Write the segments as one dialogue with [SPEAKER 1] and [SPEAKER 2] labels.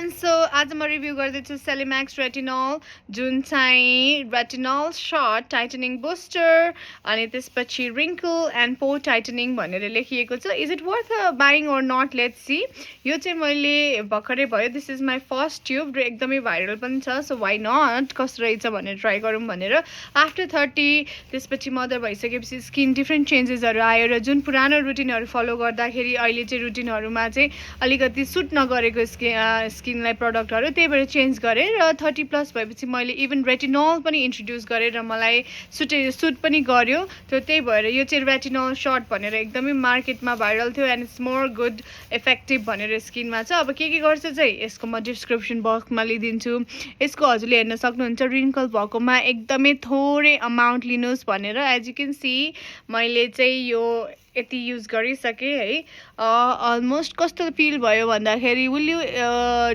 [SPEAKER 1] everyone so आज म review गर्दैछु सेलिम्याक्स रेटिनल जुन चाहिँ रेटिनल सर्ट टाइटनिङ बुस्टर अनि त्यसपछि रिङ्कल एन्ड पोर टाइटनिङ भनेर लेखिएको छ is it worth buying or not let's see यो चाहिँ मैले भर्खरै भयो this is my first tube र एकदमै भाइरल पनि छ सो वाइ नट कस्तो रहेछ भनेर ट्राई गरौँ भनेर आफ्टर 30 त्यसपछि मदर भइसकेपछि स्किन डिफ्रेन्ट चेन्जेसहरू आयो र जुन पुरानो रुटिनहरू फलो गर्दाखेरि अहिले चाहिँ रुटिनहरूमा चाहिँ अलिकति सुट नगरेको स्किनलाई प्रडक्टहरू त्यही भएर चेन्ज गरेँ र 30+ भएपछि मैले इभन रेटिनल पनि इन्ट्रोड्युस गरेँ र मलाई सुट पनि गर्यो त्यही भएर यो चाहिँ रेटिनल सर्ट भनेर एकदमै मार्केटमा भाइरल थियो and it's more good effective भनेर स्किनमा छ अब के गर्छ चाहिँ यसको म डिस्क्रिप्सन बक्समा लिइदिन्छु यसको हजुरले हेर्न सक्नुहुन्छ रिङ्कल भएकोमा एकदमै थोरै अमाउन्ट लिनुहोस् भनेर एज यु क्यान सी मैले चाहिँ यो यति युज गरिसकेँ है अलमोस्ट कस्तो फिल भयो भन्दाखेरि will you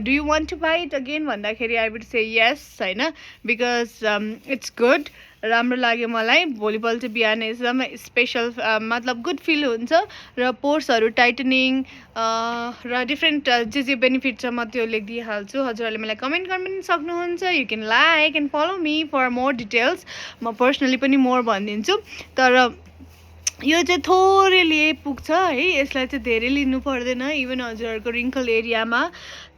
[SPEAKER 1] do you want to buy it again भन्दाखेरि आई वुड से यस होइन बिकज इट्स गुड राम्रो लाग्यो मलाई भोलिपल्ट बिहान एकदम स्पेसल मतलब गुड फिल हुन्छ र पोर्सहरू टाइटनिङ र डिफ्रेन्ट जे बेनिफिट छ म त्यो लेखिदिइहाल्छु हजुरहरूले मलाई कमेन्ट गर्न पनि सक्नुहुन्छ you can like and follow me for more details म पर्सनली पनि मोर भनिदिन्छु तर यो चाहिँ थोरै लिए पुग्छ है यसलाई चाहिँ धेरै लिनु पर्दैन इभन हजुरहरूको रिङ्कल एरियामा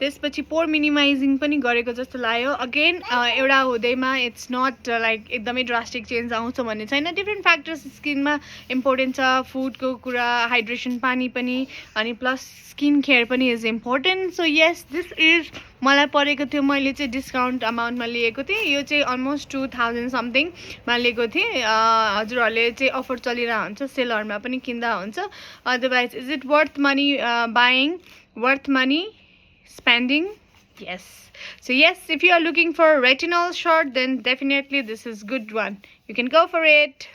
[SPEAKER 1] त्यसपछि पोर मिनिमाइजिङ पनि गरेको जस्तो लाग्यो अगेन एउटा हुँदैमा इट्स नट लाइक एकदमै ड्रास्टिक चेन्ज आउँछ भन्ने छैन डिफ्रेन्ट फ्याक्टर्स स्किनमा इम्पोर्टेन्ट छ फुडको कुरा हाइड्रेसन पानी पनि अनि प्लस स्किन केयर पनि is important so yes this is मलाई परेको थियो मैले चाहिँ डिस्काउन्ट अमाउन्टमा लिएको थिएँ यो चाहिँ अलमोस्ट 2000 समथिङमा लिएको थिएँ हजुरहरूले चाहिँ अफर चलिरहेको हुन्छ सेलहरूमा पनि किन्दा हुन्छ otherwise is it worth money buying worth money spending yes so yes if you are looking for retinol short then definitely this is good one you can go for it